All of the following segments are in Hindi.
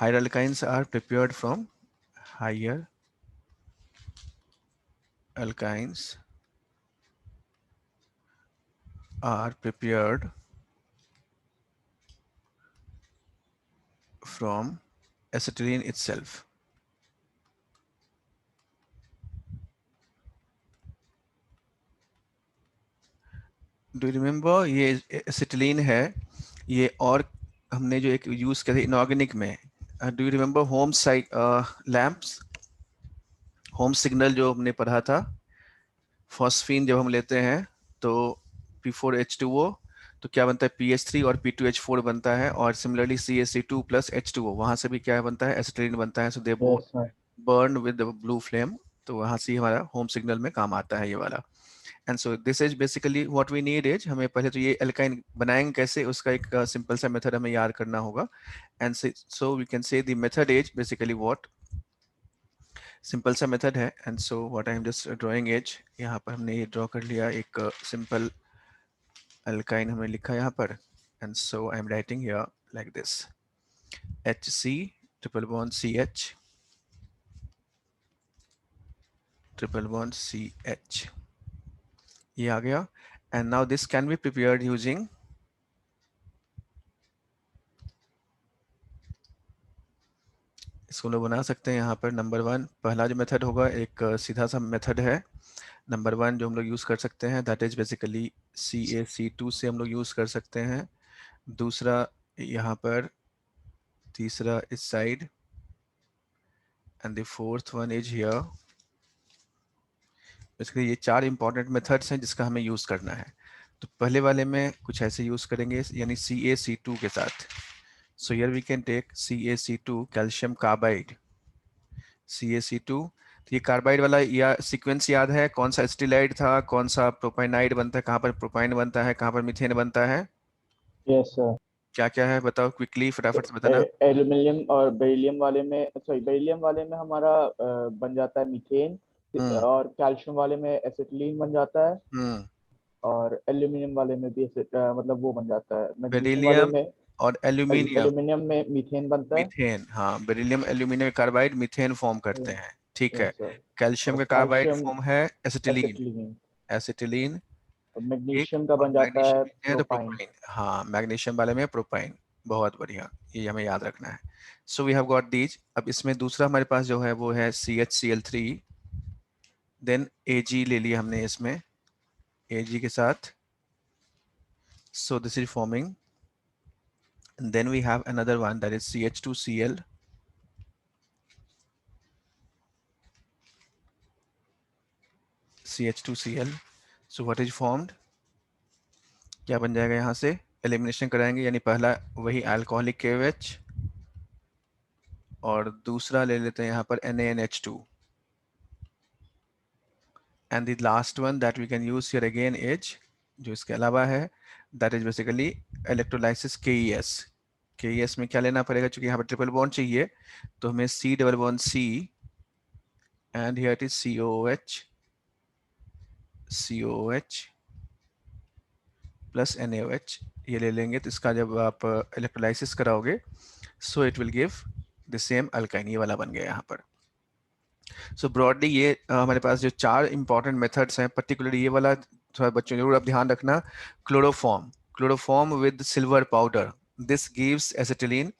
Higher alkynes are prepared from higher alkynes are prepared from acetylene itself. Do you remember ये एसिटिलीन है ये, और हमने जो एक यूज किया था इनऑर्गेनिक में, do you remember Holme psych lamps, Holme signal जो हमने पढ़ा था, फॉस्फीन जब हम लेते हैं तो P4H2O, तो क्या बनता है PH3 और P2H4 बनता है, और सिमिलरली CaC2 प्लस H2O, वहां से भी क्या बनता है एसिटिलीन बनता है, so they both yes sir. Burn with blue flame, तो वहां से हमारा होम सिग्नल में काम आता है ये वाला। And so this is basically what we need is, हमें पहले तो ये एल्काइन बनाएंगे कैसे उसका एक सिंपल सा मेथड हमें याद करना होगा। And so we can say the method is basically what, simple सा मेथड है। And so what I am just drawing as, यहाँ पर हमने ये ड्रॉ कर लिया एक सिंपल अल्काइन हमने लिखा यहाँ पर। And so I am writing here like this, HC triple bond CH triple bond CH, ये आ गया। And now this can be prepared using, इसको लोग बना सकते हैं यहाँ पर। नंबर वन, पहला जो मेथड होगा एक सीधा सा मेथड है, नंबर वन जो हम लोग यूज़ कर सकते हैं दैट इज बेसिकली CaC2 से हम लोग यूज़ कर सकते हैं। दूसरा यहाँ पर, तीसरा इस side, and the fourth one is here. Basically ये चार इंपॉर्टेंट मेथड्स हैं जिसका हमें यूज़ करना है। तो पहले वाले में कुछ ऐसे यूज़ करेंगे यानी CaC2 के साथ। So here we can take CaC2 calcium carbide, CaC2। तो ये कार्बाइड वाला या सीक्वेंस याद है, कौन सा एसिटिलाइड था, कौन सा प्रोपाइनाइड बनता है, कहाँ पर प्रोपाइन बनता है, कहाँ पर मीथेन बनता है, यस सर। क्या क्या है बताओ क्विकली फटाफट से बताना। एल्यूमिनियम और बेरिलियम वाले में, सॉरी बेरिलियम वाले में हमारा बन जाता है मीथेन, हम्म और कैल्शियम वाले में एसिटिलीन बन जाता है, हम्म और एल्यूमिनियम वाले में भी मतलब वो बन जाता है, मैग्नीशियम वाले बेरिलियम में और एल्यूमिनियम, एल्यूमिनियम में मीथेन बनता है। मीथेन, हाँ beryllium aluminium carbide methane form करते हैं, ठीक है। Yes sir. कैल्शियम और का कार्बाइड कैल्शियम फॉर्म है एसिटिलीन, एसिटिलीन, एसिटिलीन और ठीक। मैग्नीशियम का और बन जाता है मैग्नीशियम है तो प्रोपाइन। प्रोपाइन, हाँ मैग्नीशियम वाले में प्रोपाइन, बहुत बढ़िया, ये हमें याद रखना है। So we have got these. अब इसमें दूसरा हमारे पास जो है वो है CHCl3, देन Ag ले लिया हमने इसमें, Ag के साथ, so this is forming, then we have another one that is CH2Cl, CH2Cl, so what is formed, क्या बन जाएगा यहाँ से, एलिमिनेशन कराएंगे यानी पहला वही अल्कोहलिक KOH, और दूसरा ले लेते हैं यहाँ पर NaNH2, and the last one that we can use here again is, जो इसके अलावा है, that is basically electrolysis KES। KES में क्या लेना पड़ेगा, क्योंकि यहाँ पर ट्रिपल बॉन्ड चाहिए, तो हमें C double bond C, and here it is COOH, COOH plus NaOH, ये ले लेंगे। तो इसका जब आप इलेक्ट्रोलाइसिस कराओगे so it will give the same alkyne, ये वाला बन गया यहाँ पर। सो ब्रॉडली ये हमारे पास जो चार इंपॉर्टेंट मेथड्स हैं, पर्टिकुलरली ये वाला थोड़ा बच्चों जरूर आप ध्यान रखना, chloroform, chloroform with silver powder, this gives acetylene,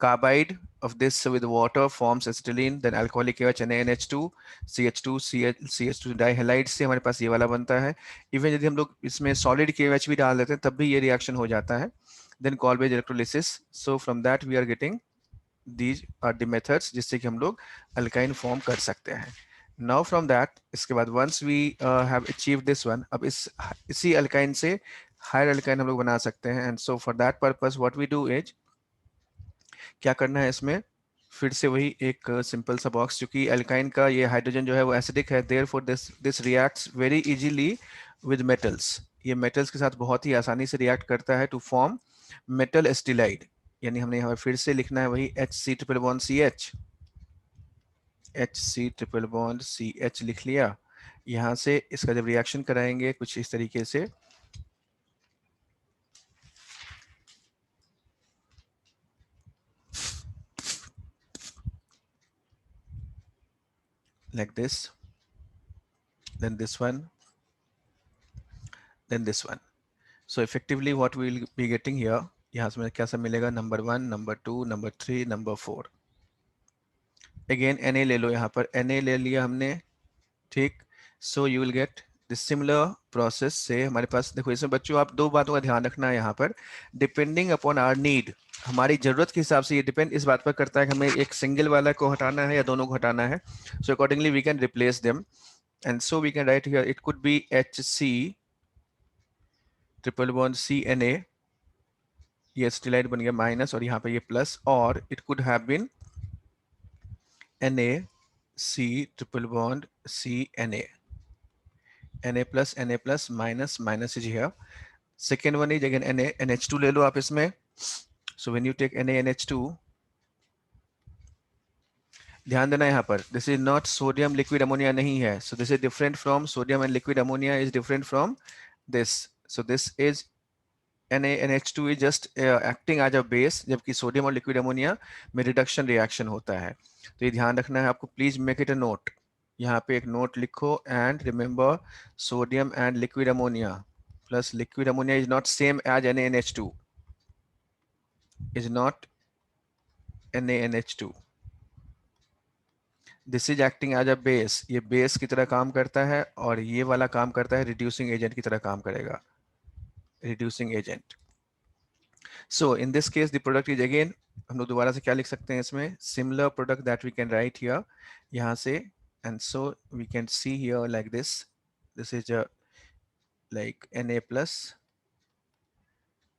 carbide of this with water forms acetylene, then alcoholic KOH NaNH2, CH2 CH2 डाइहैलाइड से हमारे पास ये वाला बनता है। इवन यदि हम लोग इसमें सॉलिड KOH भी डाल देते हैं तब भी ये रिएक्शन हो जाता है। Then Colbage electrolysis, so from that we are getting these are the methods जिससे कि हम लोग अल्काइन फॉर्म कर सकते हैं। नाउ फ्रॉम दैट, इसके बाद once we have achieve this one, अब इसी अल्काइन से हायर अल्काइन हम लोग बना सकते हैं। And so for that purpose what we do is, क्या करना है इसमें, फिर से वही एक सिंपल सा बॉक्स, क्योंकि अल्काइन का ये हाइड्रोजन जो है वो एसिडिक है, therefore this reacts very easily with metals, ये मेटल्स के साथ बहुत ही आसानी से रिएक्ट करता है टू फॉर्म मेटल एस्टिलाइड। यानी हमने यहाँ फिर से लिखना है वही HC triple bond CH, HC triple bond CH लिख लिया। यहाँ से इसका जब रिएक्शन कराएंगे कुछ इस तरीके से, like this, then this one, then this one. So effectively what we will be getting here, यहाँ से क्या सब मिलेगा, number 1, number 2, number 3, number 4. Again Na ले लो, यहाँ पर Na ले लिया हमने, ठीक. So you will get this similar process से हमारे पास, देखो इसमें बच्चों आप दो बातों का ध्यान रखना है यहाँ पर, डिपेंडिंग अपॉन आवर नीड, हमारी जरूरत के हिसाब से ये डिपेंड इस बात पर करता है कि हमें एक सिंगल वाला को हटाना है या दोनों को हटाना है. So accordingly we can replace them, and so we can write here it could be HC triple bond CNA, ये स्टेलाइट बन गया माइनस और यहाँ पे ये प्लस, और it could have been NaC triple bond CNA, Na plus minus minus is here. Second one is again NH2 ले लो आप इसमें. So when you take NaNH2, ध्यान देना यहाँ पर, this is not sodium liquid ammonia नहीं है. So this is different from sodium, and liquid ammonia is different from this. So this is NaNH2 is just acting as a base, जबकि सोडियम और लिक्विड अमोनिया में रिडक्शन रिएक्शन होता है. तो ये ध्यान रखना है आपको, please make it a note, यहाँ पे एक नोट लिखो, and remember sodium and liquid ammonia plus liquid ammonia is not same as NaNH2, is not NaNH2. This is acting as a base, ये बेस की तरह काम करता है, और ये वाला काम करता है रिड्यूसिंग एजेंट की तरह काम करेगा, reducing agent. So in this case the product is again, हम लोग दोबारा से क्या लिख सकते हैं इसमें, similar product that we can write here, यहाँ से, and so we can see here like this. This is a like Na plus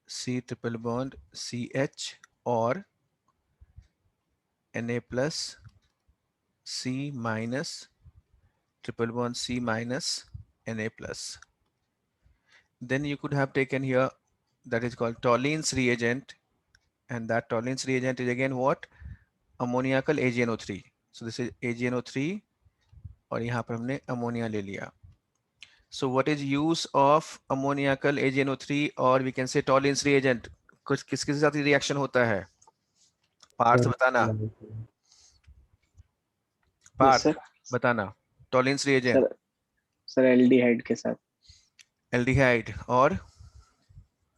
C triple bond CH, or Na plus C minus triple bond C minus Na plus. Then you could have taken here, that is called Tollene's reagent, and that Tollene's reagent is again what, ammoniacal AgNO3. So this is AgNO3, और यहाँ पर हमने अमोनिया ले लिया. So what is use of ammoniacal AgNO3, और we can say Tollene's reagent, कुछ किसके साथ रिएक्शन होता है, पार्थ बताना, पार्थ बताना, Tollene's reagent. सर एल्डिहाइड के साथ. एल्डिहाइड और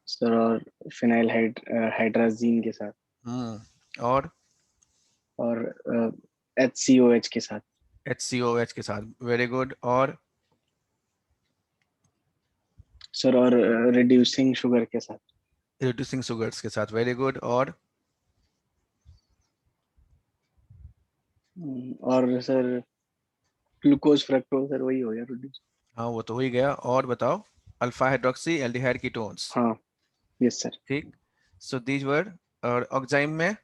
सर और फिनाइल हाइड्राजीन के साथ. और HCOH के साथ. HCOH के साथ, वेरी गुड. और सर और रिड्यूसिंग शुगर के साथ. रिड्यूसिंग शुगर्स के साथ, वेरी गुड. और सर ग्लूकोज फ्रक्टोज, सर वही हो गया रिड्यूस. हाँ वो तो हो ही गया. और बताओ, अल्फा हाइड्रोक्सी एल्डिहाइड कीटोन्स. हाँ यस सर. ठीक. सो दीज वर, और ऑक्साइम में,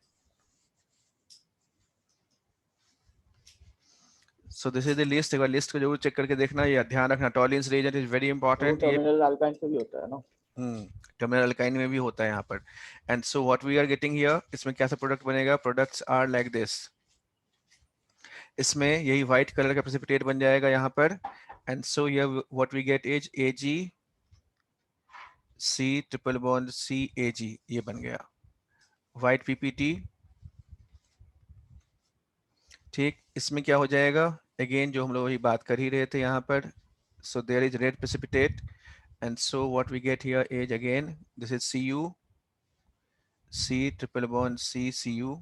so this is the list, एक बार लिस्ट को जरूर चेक करके देखना, ये ध्यान रखना, Tollens reagent is very important. ये टर्मिनल अल्काइन से भी होता है ना. टर्मिनल अल्काइन में भी होता है यहाँ पर. And so what we are getting here, इसमें कैसा प्रोडक्ट बनेगा, प्रोडक्ट्स आर लाइक दिस, इसमें यही व्हाइट कलर का प्रेसिपिटेट बन जाएगा यहाँ पर. And so here what we get is AgC triple bond CAg, ये बन गया व्हाइट PPT. ठीक. इसमें क्या हो जाएगा, अगेन जो हम लोग वही बात कर ही रहे थे यहाँ पर. So there is red precipitate, and so what we get here is again, this is Cu, C triple bond CCU,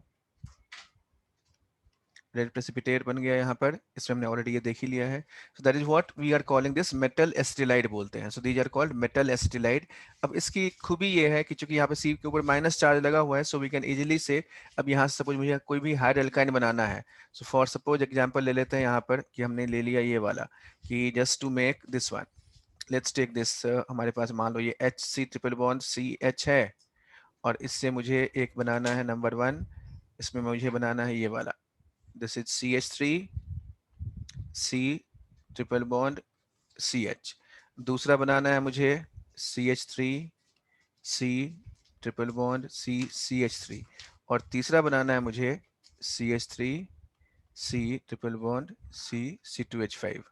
red precipitate बन गया यहाँ पर. इसमें हमने ऑलरेडी ये देख ही लिया है. So that is what we are calling this, metal acetylide बोलते हैं. So these are called metal acetylide. अब इसकी खूबी ये है कि चूंकि यहाँ पे सी के ऊपर माइनस चार्ज लगा हुआ है, सो वी कैन इजीली से, अब यहाँ से सपोज मुझे कोई भी हाइड एल्काइन बनाना है, सो फॉर सपोज एग्जांपल ले लेते हैं यहाँ पर कि हमने ले लिया ये वाला, कि just to make this one, let's take this, हमारे पास मान लो ये HC ट्रिपल बॉन्ड CH है, और इससे मुझे एक बनाना है नंबर 1, इसमें मुझे बनाना है ये वाला, this is CH3 C triple bond CH. दूसरा बनाना है मुझे CH3 C triple bond C CH3, और तीसरा बनाना है मुझे CH3 C triple bond C C2H5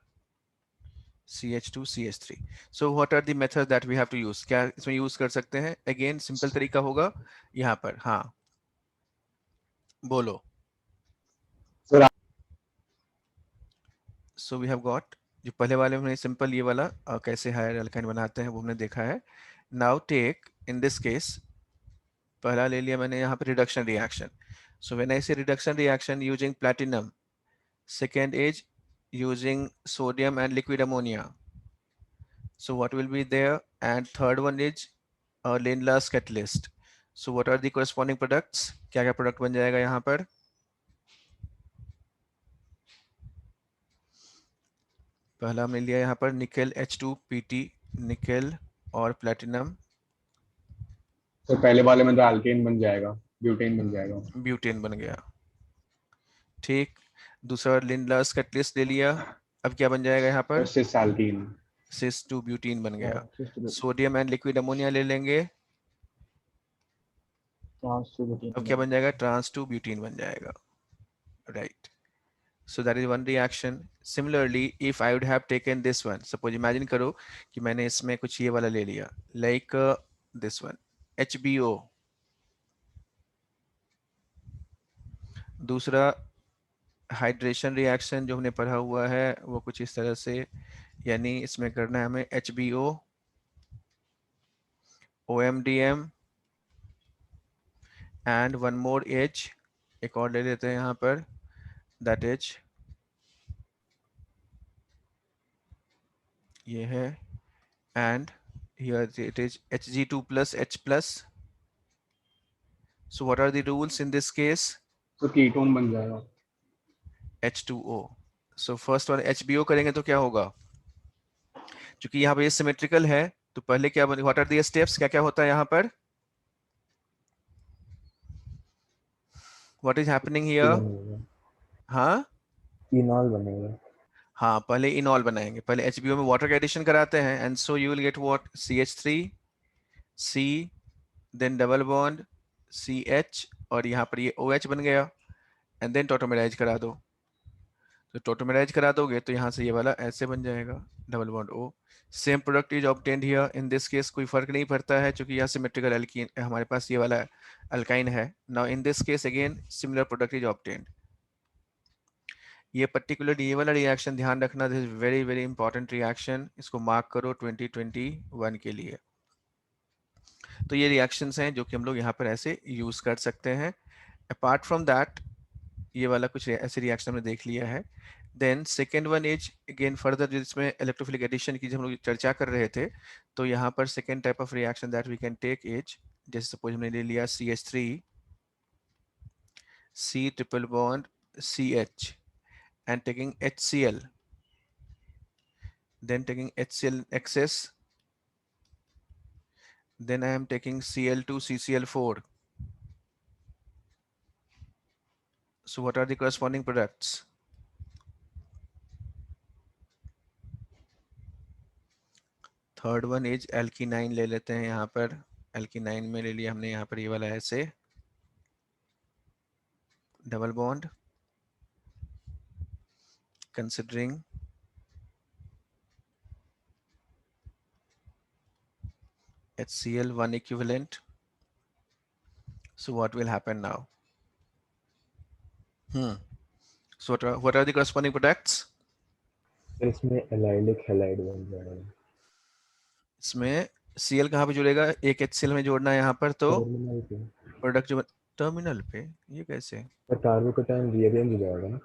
CH2 CH3. So what are the methods that we have to use? क्या इसमें यूज कर सकते हैं? अगेन सिंपल तरीका होगा यहाँ पर. हाँ बोलो. सो वी हैव गॉट, जो पहले वाले में सिंपल ये वाला कैसे हायर अल्काइन बनाते हैं वो हमने देखा है. Now take in this case, पहला ले लिया मैंने यहाँ पे reduction reaction. So when I say reduction reaction using platinum, second is using sodium and liquid ammonia. So what will be there? And third one is Lindlar's catalyst. So what are the corresponding products? क्या क्या product बन जाएगा यहाँ पर? पहला हमने लिया यहाँ पर निकेल H2PT, निकेल और प्लेटिनम. तो पहले वाले में तो एल्केन बन जाएगा, ब्यूटेन बन जाएगा. ब्यूटेन बन गया. ठीक. दूसरा लिंडलर्स कैटलिस्ट ले लिया. अब क्या बन जाएगा यहाँ पर? Cis alkene. सिस 2 ब्यूटीन बन गया. cis2 sodium and liquid ammonia ले लेंगे. trans-2-butene अब क्या बन जाएगा? ट्रांस 2 ब्यूटीन बन जाएगा. Right. So that is one reaction. Similarly, if I would have taken this one, suppose imagine करो कि मैंने इसमें कुछ ये वाला ले लिया, like this one, HBO. दूसरा हाइड्रेशन रिएक्शन जो हमने पढ़ा हुआ है वो कुछ इस तरह से, यानी इसमें करना है हमें HBO, OMDM and one more H, एक और ले लेते हैं यहाँ पर, that is ये है, and here it is Hg2 plus H plus. So what are the rules in this case? तो कीटोन बन जाएगा. H2O. So first one HBO करेंगे तो क्या होगा? क्योंकि यहाँ पर ये सिमेट्रिकल है तो पहले क्या बने, what are the steps, क्या क्या होता है यहाँ पर? What is happening here? हाँ इनॉल बनेगा. हाँ, पहले इनॉल बनाएंगे, पहले HBO में वाटर का एडिशन कराते हैं, and so you will get what? CH3, C, then double bond, CH, और यहाँ पर ये OH बन गया, and then टोटोमेराइज करा दो. तो टोटोमेराइज करा दोगे तो यहाँ से ये वाला ऐसे बन जाएगा, double bond O. Same product is obtained here. In this case कोई फर्क नहीं पड़ता है क्योंकि यहाँ सिमेट्रिकल एल्कीन हमारे पास ये वाला अल्काइन है. Now in this case again similar product is obtained. ये पर्टिकुलर ये वाला रिएक्शन ध्यान रखना, this is very very important reaction, इसको मार्क करो 2021 के लिए. तो ये रिएक्शंस हैं जो कि हम लोग यहाँ पर ऐसे यूज कर सकते हैं. अपार्ट फ्रॉम दैट ये वाला कुछ ऐसे रिएक्शन हमने देख लिया है. Then second one is again further, जिसमें इलेक्ट्रोफिलिक एडिशन की जब हम लोग चर्चा कर रहे थे, तो यहाँ पर second type of reaction that we can take is, जैसे सपोज हमने ले लिया CH3, C triple bond CH and taking HCl, then taking HCl excess, then I am taking Cl2 CCl4. So what are the corresponding products? Third one is alkyne ले लेते हैं यहाँ पर. एल्कीनाइन में ले लिया हमने यहाँ पर ये वाला ऐसे double bond, considering HCl one equivalent. So what will happen now? So what are the corresponding products? इसमें एलाइलिक हैलाइड बन जाएगा. इसमें Cl कहाँ पे जुड़ेगा? एक HCl में जोड़ना है यहाँ पर, तो टर्मिनल पे. प्रोडक्ट जो टर्मिनल पे, ये कैसे? पर कार्बोकैटायन रीअरेंज हो जाएगा ना.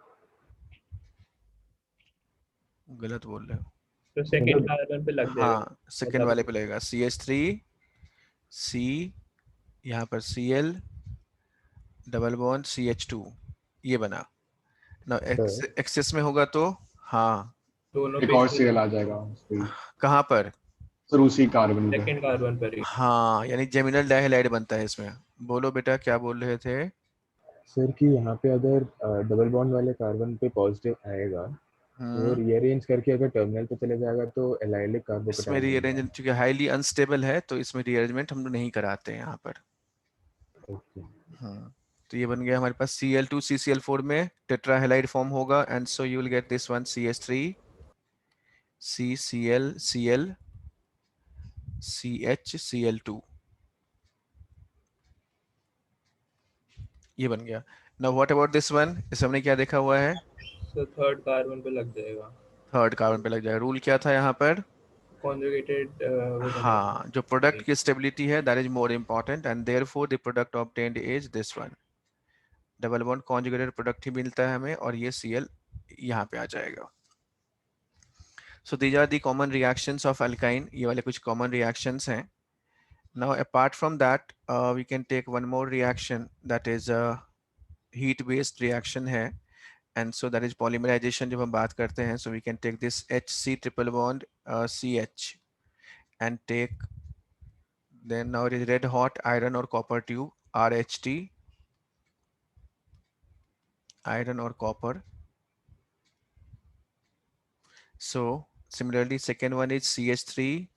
गलत बोल रहे हो. तो सेकंड कार्बन पे लग जाएगा. हाँ, सेकंड वाले पे लगेगा. CH3 C, यहाँ पर Cl डबल बॉन्ड CH2, ये बना ना. एक्सेस में होगा तो हाँ, दोनों एक पे और सीएल आ जाएगा कहाँ पर? सर उसी कार्बन पे. सेकंड कार्बन पर ही. हाँ, यानी जेमिनल डाइहैलाइड बनता है इसमें. बोलो बेटा क्या बोल रहे थे? सर कि यहाँ पे अगर डबल बॉन्ड वाले कार्बन पे पॉजिटिव आएगा तो रीअरेंज करके अगर टर्मिनल पे चले जाएगा तो एलाइलिक इसमें कार्बोकैटायन. रीअरेंज क्योंकि हाईली अनस्टेबल है तो इसमें रीअरेंजमेंट हम लोग नहीं कराते हैं यहाँ पर. तो ये बन गया हमारे पास Cl2 CCl4 में टेट्राहेलाइड फॉर्म होगा, and so you will get this one CH3 CCl Cl CH Cl2, ये बन गया. Now what about this one? इस हमने क्या देखा हुआ है? तो थर्ड कार्बन पे लग जाएगा. थर्ड कार्बन पे लग जाएगा। रूल क्या था यहाँ पर? conjugated with another. हाँ, जो प्रोडक्ट की स्टेबिलिटी है that is more important and therefore the product obtained is this one. Double bond conjugated product ही मिलता है हमें, और ये Cl यहाँ पे आ जाएगा। So these are the common reactions of alkyne, ये वाले कुछ कॉमन रिएक्शंस हैं। Now apart from that we can take one more reaction that is heat based reaction है, and so that is polymerization. जब हम बात करते हैं, so we can take this HC triple bond CH and take, then now it is red hot iron or copper tube RHT, iron or copper. So similarly second one is CH3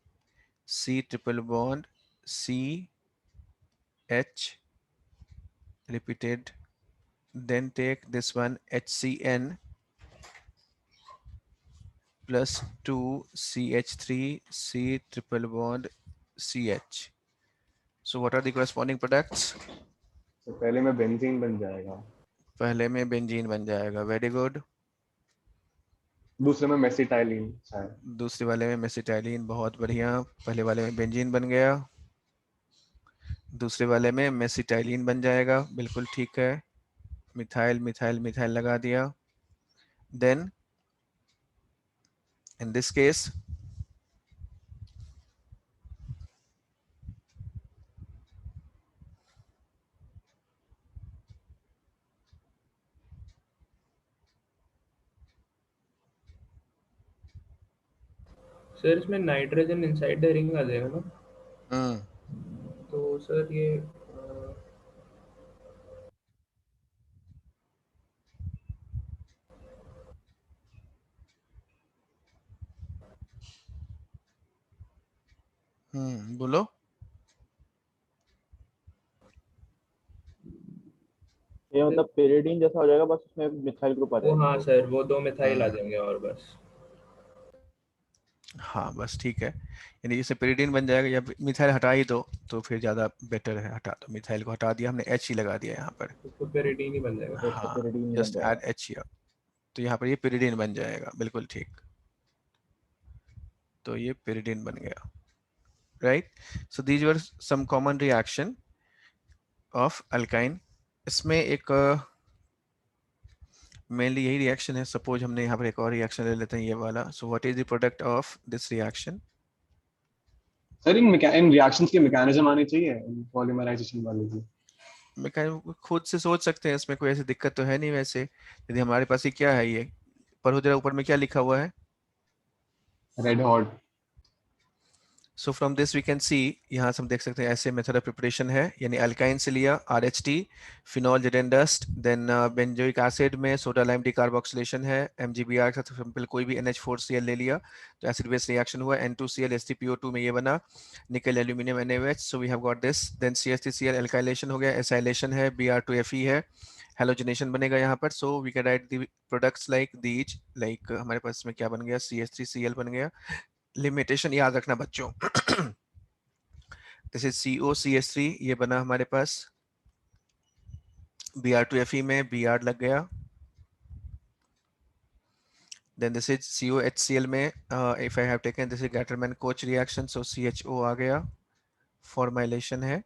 C triple bond CH repeated, then take this one HCN plus 2 CH3 C triple bond CH. So what are the corresponding products? तो पहले में बेंजीन बन जाएगा, पहले में बेंजीन बन जाएगा, वेरी गुड। दूसरे में मेसिटाइलिन शायद। दूसरे वाले में मेसिटाइलिन, बहुत बढ़िया। पहले वाले में बेंजीन बन गया, दूसरे वाले में मेसिटाइलिन बन जाएगा, बिल्कुल ठीक है। मिथाइल मिथाइल मिथाइल लगा दिया। Then in this case sir इसमें नाइट्रोजन इनसाइड द रिंग आ जाएगा ना? तो सर ये बोलो। ये मतलब पेरिडीन जैसा हो जाएगा, बस उसमें मिथाइल ग्रुप आ वो, जाएगा। हाँ सर, वो 2 मिथाइल आ जाएंगे और बस। हाँ बस ठीक है, यानी जैसे पेरिडीन बन जाएगा, या मिथाइल हटा ही दो तो फिर ज़्यादा बेटर है। हटा दो, मिथाइल को हटा दिया हमने, H ही लगा दिया यहाँ पर। तो पेरिडीन ही बन जाएगा। हाँ, पेरिडीन ही बन जस्ट जाएगा। ऐड H here, तो यहाँ पर ये पेरिडीन बन जाएगा, बिल्कुल ठीक। तो ये पेरिडीन बन गया, right. So these were some common reaction of alkyne. इसमें एक मेनली यही रिएक्शन है। सपोज हमने यहाँ पर एक और रिएक्शन ले लेते हैं, ये वाला। सो what is the product of this reaction? Sir in reactions की मैकेनिज्म आनी चाहिए पॉलीमराइजेशन वाली की। मैं खुद से सोच सकते हैं, इसमें कोई ऐसी दिक्कत तो है नहीं। वैसे यदि हमारे पास ये क्या है, ये पर जरा ऊपर में क्या लिखा हुआ है? Red hot. So from this we can see, यहाँ से हम देख सकते हैं ऐसे मेथड ऑफ प्रिपरेशन है, यानी अल्काइन से लिया RHT, phenol Zn dust, then benzoic acid में सोडा लाइम डिकार्बोक्सिलेशन है, MgBr के साथ सिंपल कोई भी NH4Cl ले लिया तो एसिड बेस रिएक्शन हुआ, N2Cl H3PO2 में ये बना, nickel aluminium NaOH, so we have got this. Then CH3Cl alkylation हो गया, एसाइलेशन है, Br2Fe है, हेलोजनेशन बनेगा यहाँ पर। So we can write the products like these, like हमारे पास में क्या बन गया, CH3Cl बन गया। लिमिटेशन याद रखना बच्चों, दिस इज COCH3, ये बना हमारे पास। Br2Fe में Br लग गया। देन दिस इज COHCl में if I have taken this is Gattermann-Koch reaction, so CHO आ गया, फॉर्माइलेशन है।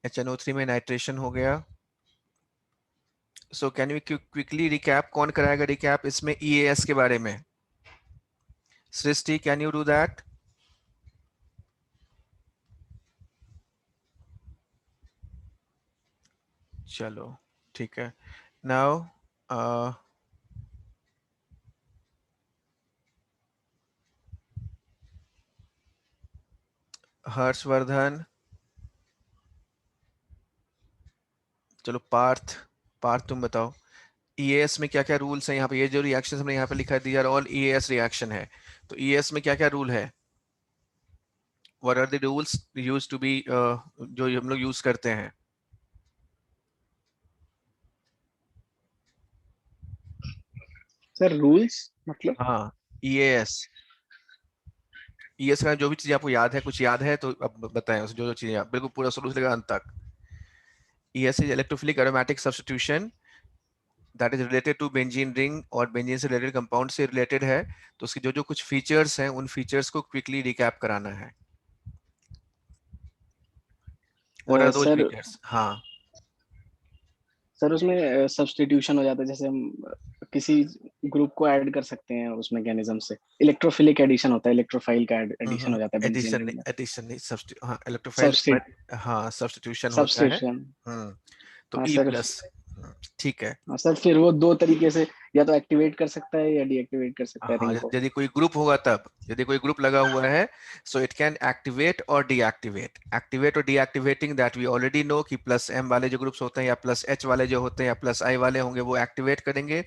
HNO3 में नाइट्रेशन हो गया। So can you quickly recap, कौन कराएगा रिकैप इसमें EAS के बारे में? सृष्टि, कैन यू डू दैट? चलो ठीक है। नाउ हर्षवर्धन, चलो पार्थ, पार्थ तुम बताओ EAS में क्या क्या रूल्स हैं यहाँ पे? ये जो रिएक्शन हमने यहाँ पे लिखा है, these are all EAS reaction है, तो EAS में क्या क्या रूल है? What are the rules used to be, जो हम लोग यूज करते हैं? सर रूल्स मतलब? हाँ, EAS का जो भी चीज आपको याद है, कुछ याद है तो अब बताएं, उसे जो जो चीजें आप बिल्कुल पूरा शुरू से लेकर अंत तक। EAS is electrophilic aromatic substitution that is related to benzene ring और बेंजीन से रिलेटेड कंपाउंड से रिलेटेड है, तो उसकी जो जो कुछ फीचर्स हैं उन फीचर्स को क्विकली रिकैप कराना है। What are those sir features? हाँ सर उसमें सब्स्टिट्यूशन हो जाता है, जैसे हम किसी ग्रुप को ऐड कर सकते हैं उस मैकेनिज्म से। इलेक्ट्रोफिलिक एडिशन होता है, इलेक्ट्रोफाइल का एडिशन हो जाता है बेंजीन एडिशन रिंग नहीं, में। एडिशन नहीं, हाँ इलेक्ट्रोफाइल, सब्स्टिट हाँ सब्स्टिट्यूशन होता है। सब्स्टिट्यूशन। हम्म तो हाँ ई सर। प्लस, ठीक है। हाँ सर, फिर वो दो तरीके से या तो एक्टिवेट कर सकता है या डीएक्टिवेट कर सकता है हाँ रिंग को। यदि कोई ग्रुप होगा तब, यदि कोई ग्रुप लगा हुआ है, सो इट कैन एक्टिवेट और डीएक्टिवेट। एक्टिवेट और deactivating that we already know कि प्लस एम वाले जो ग्रुप्स होते हैं या प्लस एच वाले जो होते हैं या प्लस आई वाले होंगे वो एक्टिवेट करेंगे,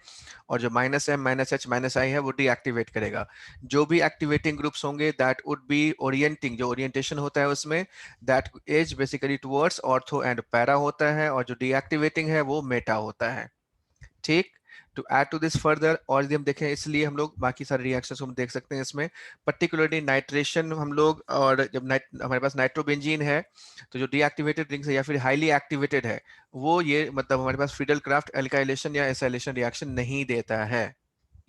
और जो minus M minus H minus I है वो डीएक्टिवेट करेगा। जो भी एक्टिवेटिंग ग्रुप्स होंगे दैट वुड बी ओरिएंटिंग, जो ओरिएंटेशन होता है उसमें that is basically towards ortho and para होता है, और जो डीएक्टिवेटिंग है वो मेटा होता है। ठीक, to add to this further, और यदि हम देखें इसलिए हम लोग बाकी सारे रिएक्शंस को हम देख सकते हैं इसमें, पर्टिकुलरली नाइट्रेशन हम लोग, और जब हमारे पास नाइट्रोबेंजीन है तो जो डीएक्टिवेटेड रिंग्स है या फिर हाईली एक्टिवेटेड है वो ये मतलब हमारे पास फ्रीडल क्राफ्ट एल्काइलेशन या एसाइलेशन रिएक्शन नहीं देता है।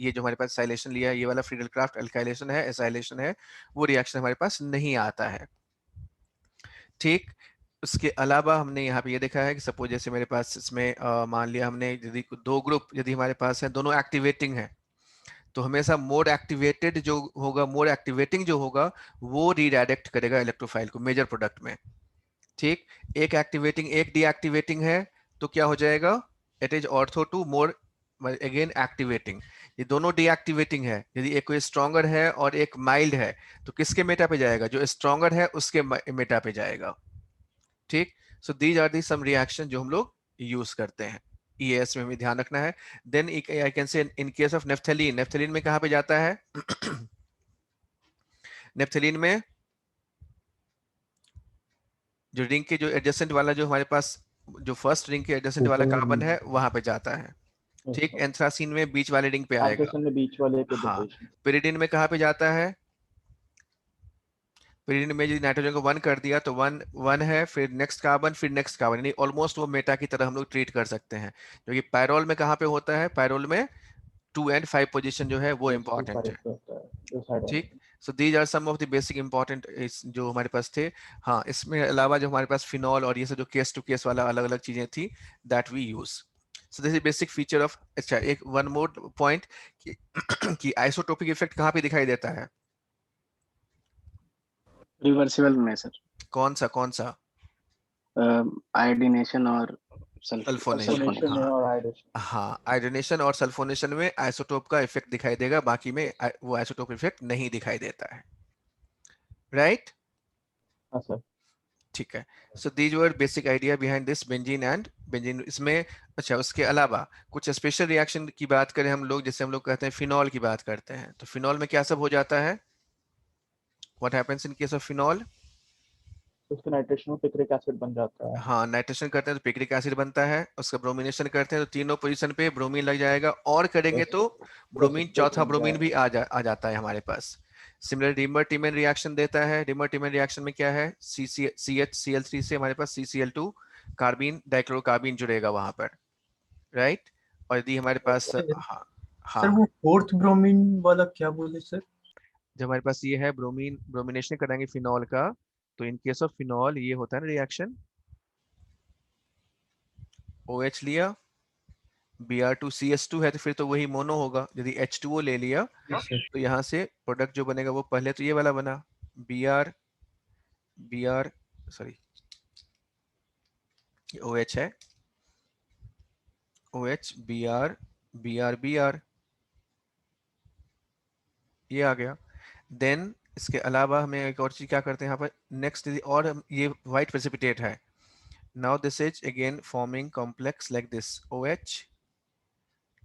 ये जो हमारे पास साइलेशन लिया है ये वाला फ्रीडल क्राफ्ट एल्काइलेशन है, एसाइलेशन है, वो रिएक्शन हमारे पास नहीं आता है। ठीक, उसके अलावा हमने यहाँ पे ये देखा है कि सपोज जैसे मेरे पास इसमें मान लिया हमने यदि दो ग्रुप यदि हमारे पास है, दोनों एक्टिवेटिंग है, तो हमेशा मोर एक्टिवेटेड जो होगा, मोर एक्टिवेटिंग जो होगा वो रीडायरेक्ट करेगा इलेक्ट्रोफाइल को मेजर प्रोडक्ट में। ठीक, एक एक्टिवेटिंग एक डीएक्टिवेटिंग है तो क्या हो जाएगा, it is ortho to more again activating. ये दोनों डीएक्टिवेटिंग है, यदि एक कोई स्ट्रॉन्गर है और एक माइल्ड है तो किसके मेटा पे जाएगा, जो स्ट्रॉन्गर है उसके मेटा पे जाएगा। ठीक, so these are the some reaction जो हम लोग यूज करते हैं, ईएस में भी ध्यान रखना है। Then I can say in case of naphthalene, naphthalene में कहां पे जाता है नेफ्थलीन में जो रिंग के जो एडजेसेंट वाला जो हमारे पास जो फर्स्ट रिंग के एडजेसेंट वाला कार्बन है वहां पे जाता है। ठीक, एंथ्रासीन में बीच वाले रिंग पे आएगा। एंथ्रासीन में बीच वाले के हाँ, लोकेशन। पेरिडीन में कहां पे जाता है, पेरिडीन में यदि नाइट्रोजन को वन कर दिया तो वन वन है, फिर नेक्स्ट कार्बन, फिर नेक्स्ट कार्बन, यानी ऑलमोस्ट वो मेटा की तरह हम लोग ट्रीट कर सकते हैं। क्योंकि पैरोल में कहां पे होता है, पैरोल में 2 एंड 5 पोजीशन जो है वो यस, टू इंपॉर्टेंट फाइव है। पे होता है जो साइड वाला। ठीक, so these are some of the basic important जो हमारे पास थे। हाँ, इसमें अलावा जो हमारे पास फिनॉल और ये सब जो केस टू केस वाला अलग अलग चीजें थी that we use. So this is basic feature of. अच्छा, एक वन मोर पॉइंट कि आइसोटोपिक इफेक्ट कहाँ पे दिखाई देता है, रिवर्सिबल में सर, कौन सा? आयोडीनेशन और सल्फोनेशन, सल्फोनेशन। सल्फोनेशन हाँ। और आयोडेशन। हाँ, आयोडीनेशन और सल्फोनेशन में आइसोटोप का इफेक्ट दिखाई देगा, बाकी में वो आइसोटोप इफेक्ट नहीं दिखाई देता है। राइट, हाँ सर। ठीक है। सो these were basic idea behind this benzene and benzene इसमें। अच्छा, उसके अलावा कुछ स्पेशल रिएक्शन की बात करें हम लोग, जैसे हम लोग कहते हैं फिनॉल की बात करते हैं, तो फिनॉल में क्या सब हो जाता है, what happens in case of phenol? उसके नाइट्रेशन में पिक्रिक एसिड बन जाता है। हाँ, नाइट्रेशन करते हैं तो पिक्रिक एसिड बनता है, उसका ब्रोमिनेशन करते हैं तो तीनों पोजीशन पे ब्रोमीन लग जाएगा, और करेंगे तो ब्रोमीन, प्रेसिपिटेट चौथा बन ब्रोमीन भी जाएगा। आ जाता है हमारे पास। सिमिलर डिमर टिमेन रिएक्शन देता है, डिमर टिमेन रिएक्शन में क्या है, CH से हमारे पास CCl2 कार्बीन डाइक्लोरोकार्बीन जुड़ेगा वहां पर। राइट, और यदि हमारे पास हाँ सर हाँ, वो फोर्थ ब्रोमीन वाला क्या बोले सर? जब हमारे पास ये है ब्रोमीन, ब्रोमिनेशन कराएंगे फिनॉल का, तो इन केस ऑफ फिनॉल ये होता है ना रिएक्शन, OH लिया, Br2CS2 है तो फिर तो वही मोनो होगा, यदि H2O ले लिया यस सर। तो यहाँ से प्रोडक्ट जो बनेगा वो पहले तो ये वाला बना, Br Br सॉरी, ये OH है, OH Br ये आ गया। देन इसके अलावा हमें एक और चीज क्या करते हैं यहाँ पर नेक्स्ट, और ये व्हाइट प्रेसिपिटेट है, now this is again forming complex like this, OH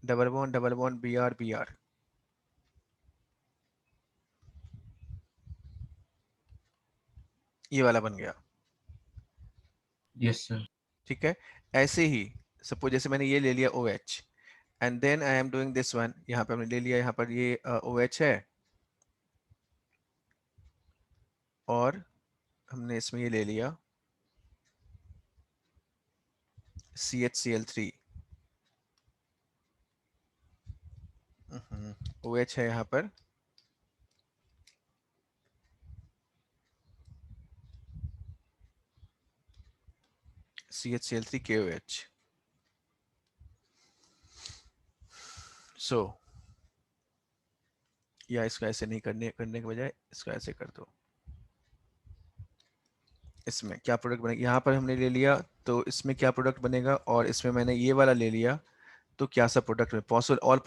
double bond Br ये वाला बन गया। Yes sir. ठीक है, ऐसे ही सपोज जैसे मैंने ये ले लिया OH and then I am doing this one, यहाँ पे हमने ले लिया, यहाँ पर ये OH है और हमने इसमें ये ले लिया CHCl3, OH है यहाँ पर, CHCl3KOH। सो या इसको ऐसे नहीं करने के बजाय इसको ऐसे कर दो। इसमें क्या प्रोडक्ट बनेगा, यहाँ पर हमने ले लिया तो इसमें क्या प्रोडक्ट बनेगा, और इसमें मैंने ये वाला ले लिया तो क्या सा प्रोडक्ट में possible, all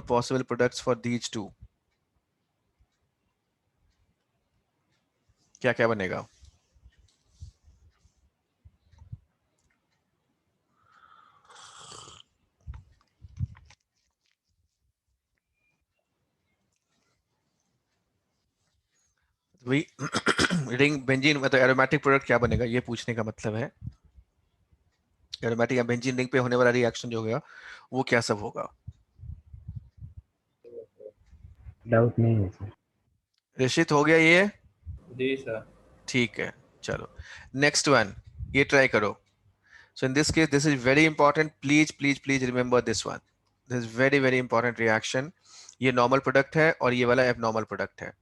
possible products for these two, क्या क्या बनेगा? वही रिंग बेंजीन मतलब एरोमेटिक प्रोडक्ट क्या बनेगा, ये पूछने का मतलब है। एरोमेटिक या बेंजीन रिंग पे होने वाला रिएक्शन जो होगा वो क्या सब होगा? डाउट नहीं है सर। ऋषित हो गया ये? जी सर। ठीक है, चलो नेक्स्ट वन, ये ट्राई करो। So in this case, this is very important. Please remember this one. This is very important reaction. ये normal product है और ये वाला abnormal product है।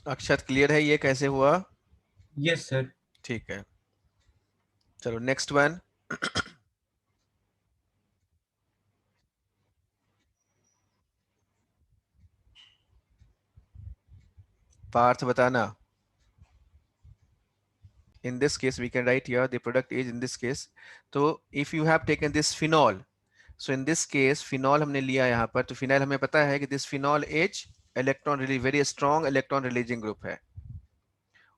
अक्षत क्लियर है ये कैसे हुआ? Yes sir. ठीक है, चलो नेक्स्ट वन। पार्थ बताना। In this case, we can write here the product is in this case. तो if you have taken this phenol, so in this case phenol हमने लिया यहाँ पर, तो phenyl हमें पता है कि this phenol H electron very strong electron releasing group है,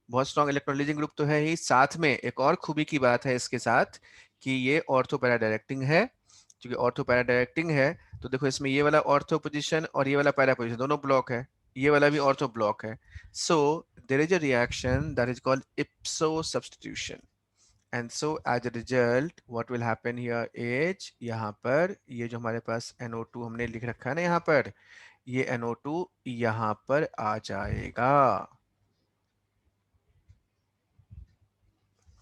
बहुत स्ट्रॉन्ग इलेक्ट्रॉन रिलीजिंग ग्रुप तो है ही, साथ में एक और खूबी की बात है इसके साथ कि ये ऑर्थो पैरा डायरेक्टिंग है। क्योंकि ऑर्थो पैरा डायरेक्टिंग है तो देखो इसमें ये वाला ऑर्थो पोजीशन और ये वाला पैरा पोजीशन दोनों ब्लॉक है, ये वाला भी ऑर्थो ब्लॉक है। So there is a reaction that is called ipso substitution, and so as a result what will happen here is, यहाँ पर ये जो हमारे पास NO2 हमने लिख रखा है ना यहाँ पर, ये NO2 यहाँ पर आ जाएगा।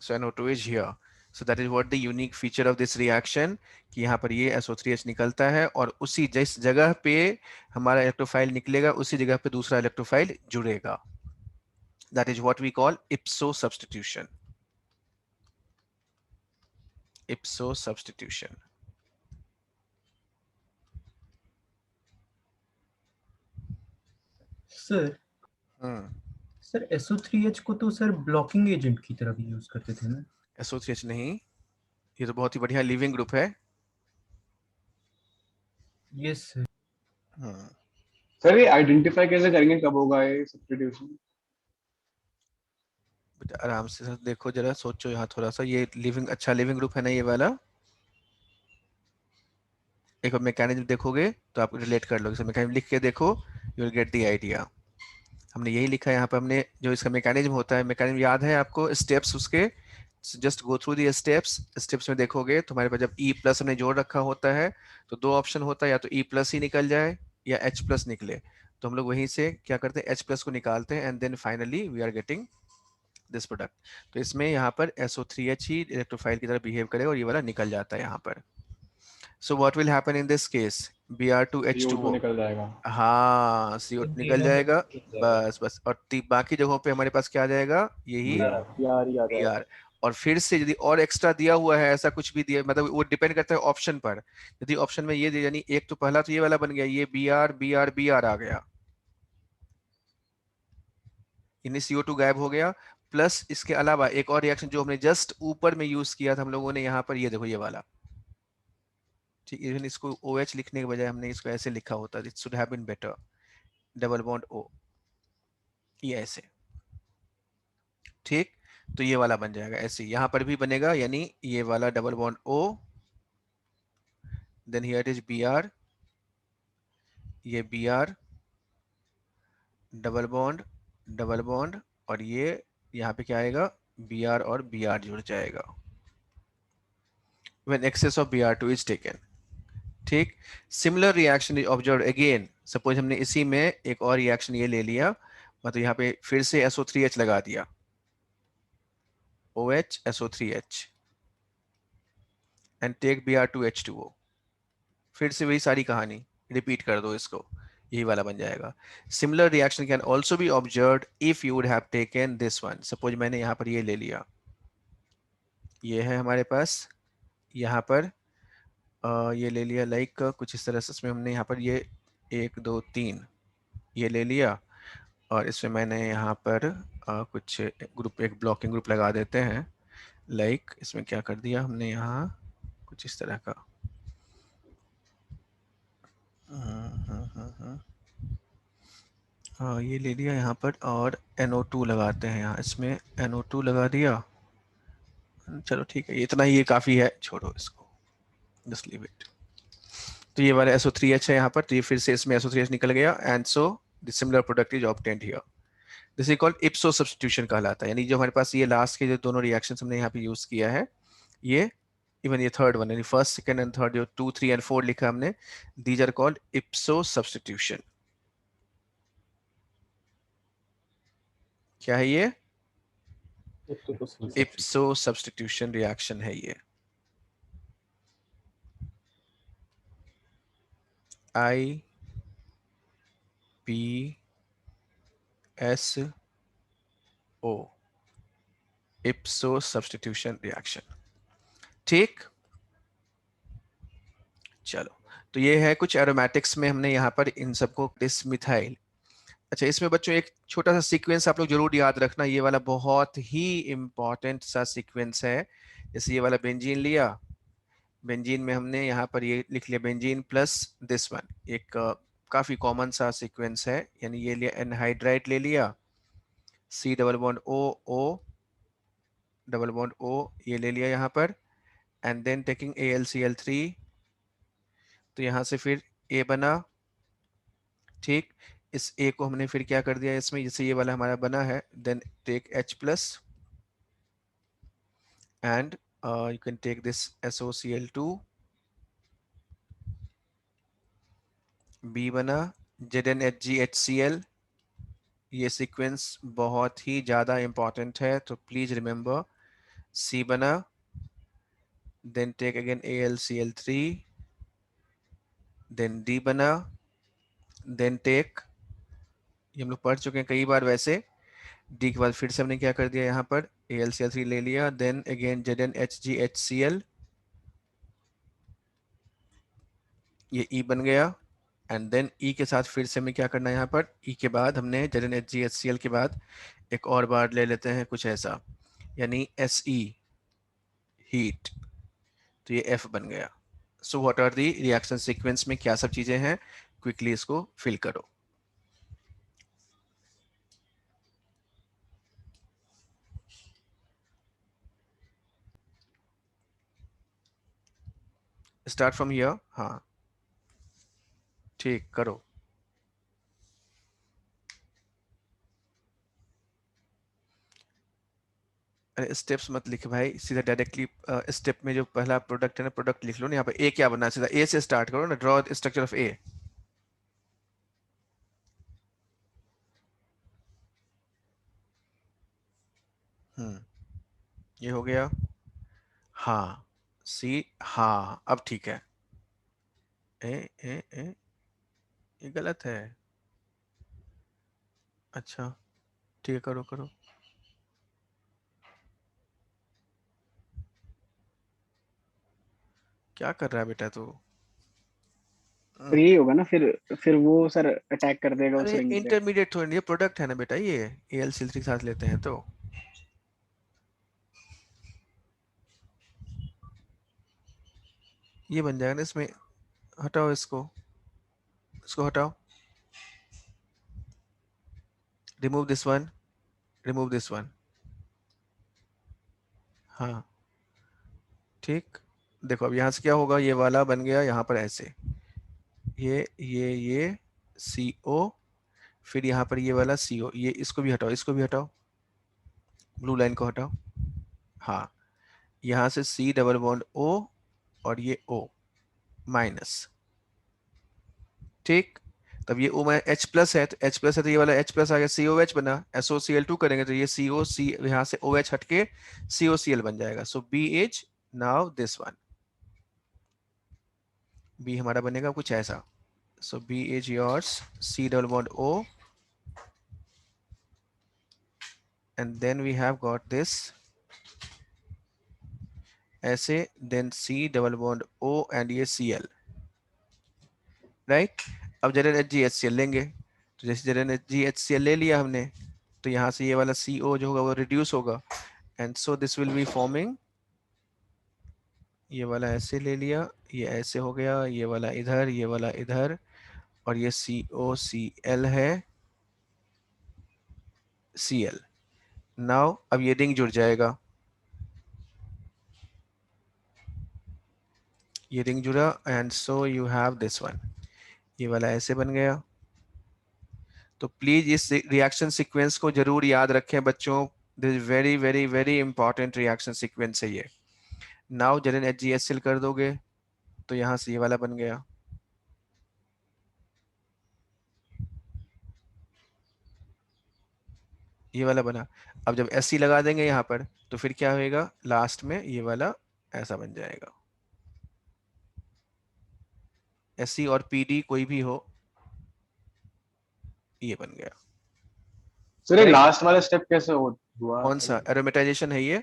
So NO2 is here. So that is what the unique feature of this reaction कि यहाँ पर ये SO3H निकलता है और उसी जिस जगह पे हमारा इलेक्ट्रोफाइल निकलेगा उसी जगह पे दूसरा इलेक्ट्रोफाइल जुड़ेगा। That is what we call ipso substitution. Ipso substitution. Sir sir SO3H को तो सर ब्लॉकिंग एजेंट की तरह भी यूज करते थे ना? SO3H नहीं, ये तो बहुत ही बढ़िया लिविंग ग्रुप है। Yes sir. सर ये आइडेंटिफाई कैसे करेंगे कब होगा ये सब्स्टिट्यूशन? आराम से देखो जरा, सोचो यहाँ थोड़ा सा, ये लिविंग अच्छा लिविंग ग्रुप है ना ये वाला, एक मैकेनिज्म देखोगे तो आप रिलेट कर लोगे। मैकेनिज्म लिख के देखो, you will get the idea. हमने यही लिखा है यहाँ पे, हमने जो इसका मैकेनिज्म होता है, मैकेनिज्म याद है आपको, स्टेप्स उसके, just go through the steps. Steps में देखोगे तो हमारे पास जब E+ हमने जोड़ रखा होता है तो दो ऑप्शन होता है, या तो E+ ही निकल जाए या H+ निकले, तो हम लोग वहीं से क्या करते हैं H+ को निकालते हैं, and then finally we are getting this product. तो इसमें यहाँ पर SO3H ही इलेक्ट्रोफाइल की तरह बिहेव करेगा और ये वाला निकल जाता है यहाँ पर। So what will happen in this case? Br2H2O निकल जाएगा। हाँ, CO2 निकल जाएगा बस और बाकी जगहों पे हमारे पास क्या आ जाएगा, यही Br। और फिर से यदि और एक्स्ट्रा दिया हुआ है, ऐसा कुछ भी दिया, मतलब वो डिपेंड करता है ऑप्शन पर। यदि ऑप्शन में ये दिया, यानी एक तो पहला तो ये वाला बन गया, ये Br आ गया, यानी CO2 गायब हो गया। प्लस इसके अलावा एक और रिएक्शन जो हमने जस्ट ऊपर में यूज किया था हम लोगों ने यहाँ पर, ये देखो ये वाला, ठीक, इवन इसको OH लिखने के बजाय हमने इसको ऐसे लिखा होता, it should have been better, double bond O, ये ऐसे, ठीक। तो ये वाला बन जाएगा ऐसे, यहाँ पर भी बनेगा, यानी ये वाला double bond O, then here is Br, ये Br, डबल बॉन्ड और ये यहाँ पे क्या आएगा, Br और Br जुड़ जाएगा when excess of Br2 is taken, ठीक। Similar reaction is observed again suppose हमने इसी में एक और रिएक्शन ये ले लिया, मतलब यहाँ पे फिर से SO3H लगा दिया, OH SO3H and take Br2H2O, फिर से वही सारी कहानी रिपीट कर दो इसको, यही वाला बन जाएगा। Similar reaction can also be observed if you would have taken this one. Suppose मैंने यहाँ पर ये ले लिया, ये है हमारे पास यहाँ पर ये ले लिया, लाइक कुछ इस तरह से, इसमें हमने यहाँ पर ये 1 2 3 ये ले लिया, और इसमें मैंने यहाँ पर कुछ ग्रुप, एक ब्लॉकिंग ग्रुप लगा देते हैं, लाइक इसमें क्या कर दिया हमने यहाँ कुछ इस तरह का, हाँ ये ले लिया यहाँ पर, और NO2 लगाते हैं यहाँ, इसमें NO2 लगा दिया। चलो ठीक है, इतना ही ये काफ़ी है, छोड़ो इसको, जस्ट लीव इट। तो ये वाला SO3H है यहाँ पर, तो ये फिर से इसमें SO3H निकल गया, and so the similar product is obtained here. This is called ipso substitution कहलाता है, यानी जो हमारे पास ये लास्ट के जो दोनों रिएक्शंस हमने यहाँ पे यूज किया है, ये इवन ये थर्ड वन, यानी फर्स्ट सेकंड एंड थर्ड, जो 2 3 एंड 4 लिखा हमने, these are called ipso substitution. क्या है ये? इप्सो सब्स्टिट्यूशन रिएक्शन है ये। IPSO ipso substitution reaction. ठीक, चलो, तो ये है कुछ एरोमेटिक्स में हमने यहाँ पर इन सबको, दिस मिथाइल। अच्छा, इसमें बच्चों एक छोटा सा सीक्वेंस आप लोग जरूर याद रखना, ये वाला बहुत ही इंपॉर्टेंट सा सीक्वेंस है। जैसे ये वाला बेंजीन लिया, बेंजीन में हमने यहाँ पर ये लिख लिया बेंजीन प्लस दिस वन, एक काफी कॉमन सा सीक्वेंस है, यानी ये लिया एनहाइड्राइड ले लिया, C double bond O O double bond O ये ले लिया यहाँ पर, एंड देन टेकिंग AlCl3, तो यहाँ से फिर A बना। ठीक, इस A को हमने फिर क्या कर दिया इसमें, जैसे ये वाला हमारा बना है, then take H plus and you can take this SOCl2, B बना, ZnHgHCl। ये सीक्वेंस बहुत ही ज़्यादा इंपॉर्टेंट है, तो प्लीज रिमेंबर। C बना, then take again AlCl3, then D बना, देन टेक, ये हम लोग पढ़ चुके हैं कई बार वैसे, D के बाद फिर से हमने क्या कर दिया यहाँ पर AlCl3 ले लिया, देन अगेन ZnHgHCl, ये E बन गया, एंड देन E के साथ फिर से हमें क्या करना है यहाँ पर, E के बाद हमने ZnHgHCl के बाद एक और बार ले लेते हैं कुछ ऐसा, यानी Se हीट, तो ये F बन गया। So what are the reaction sequence में क्या सब चीजें हैं, क्विकली इसको फिल करो। स्टार्ट फ्रॉम हियर, हाँ ठीक, करो। अरे स्टेप्स मत लिख भाई, सीधा डायरेक्टली स्टेप में जो पहला प्रोडक्ट है ना, प्रोडक्ट लिख लो ना। यहाँ पे ए क्या बनना है, सीधा ए से स्टार्ट करो ना, ड्रॉ द स्ट्रक्चर ऑफ ए। ये हो गया, हाँ सी, हाँ अब ठीक है। ए ये गलत है, अच्छा ठीक है, करो करो। क्या कर रहा है बेटा तू? फिर यही होगा ना, फिर वो सर अटैक कर देगा उस अरे रिंग पे। इंटरमीडिएट थोड़ी, ये प्रोडक्ट है ना बेटा, ये AlCl3 के साथ लेते हैं तो ये बन जाएगा ना इसमें। हटाओ इसको, इसको हटाओ, remove this one, remove this one, हाँ ठीक। देखो अब यहाँ से क्या होगा, ये वाला बन गया यहाँ पर ऐसे, ये CO, फिर यहाँ पर ये वाला CO, ये इसको भी हटाओ, इसको भी हटाओ, ब्लू लाइन को हटाओ, हाँ यहाँ से C डबल बॉन्ड O और ये O माइनस, ठीक। तब ये O में H प्लस है, तो H प्लस है तो ये वाला H प्लस आ गया, COH बना। SOCl2 करेंगे तो ये COC यहाँ से OH हटके COCl बन जाएगा। सो BH now this one, B हमारा बनेगा कुछ ऐसा। सो BH yours C double bond O, and then we have got this ऐसे, then C double bond O and ये Cl, राइट। अब ZnHgHCl लेंगे, तो जैसे ZnHgHCl ले लिया हमने, तो यहाँ से ये वाला CO जो होगा वो रिड्यूस होगा, and so this will be forming, ये वाला ऐसे ले लिया, ये ऐसे हो गया, ये वाला इधर, ये वाला इधर, और ये COCl है Cl। नाउ अब ये रिंग जुड़ जाएगा, ये रिंग जुड़ा, and so you have this one, ये वाला ऐसे बन गया। तो प्लीज इस रिएक्शन सीक्वेंस को जरूर याद रखें बच्चों, this is very very very important reaction sequence है ये। नाउ ZnHgHCl कर दोगे तो यहाँ से ये वाला बन गया, ये वाला बना। अब जब Sc लगा देंगे यहाँ पर तो फिर क्या होएगा, लास्ट में ये वाला ऐसा बन जाएगा। Sc और PD कोई भी हो, ये बन गया। सर ये लास्ट वाला स्टेप कैसे हुआ? कौन सा एरोमेटाइजेशन है ये?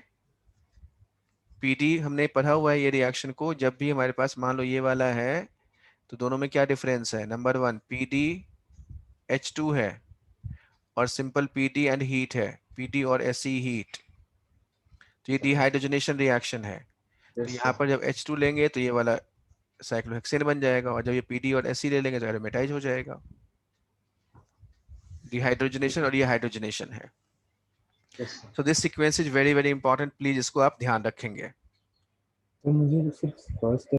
PD हमने पढ़ा हुआ है ये रिएक्शन को। जब भी हमारे पास मान लो ये वाला है तो दोनों में क्या डिफरेंस है, नंबर 1 PD H2 है और सिंपल PD एंड हीट है, PD और Sc हीट, तो ये डिहाइड्रोजनेशन रिएक्शन है। तो यहाँ पर जब H2 लेंगे तो ये वाला साइक्लोहेक्सेन बन जाएगा, और जब ये PD और Sc ले लेंगे तो एरोमेटाइज हो जाएगा। डिहाइड्रोजनेशन और ये हाइड्रोजनेशन है। So this sequence is very very important, please इसको आप ध्यान रखेंगे। तो मुझे सिर्फ फर्स्ट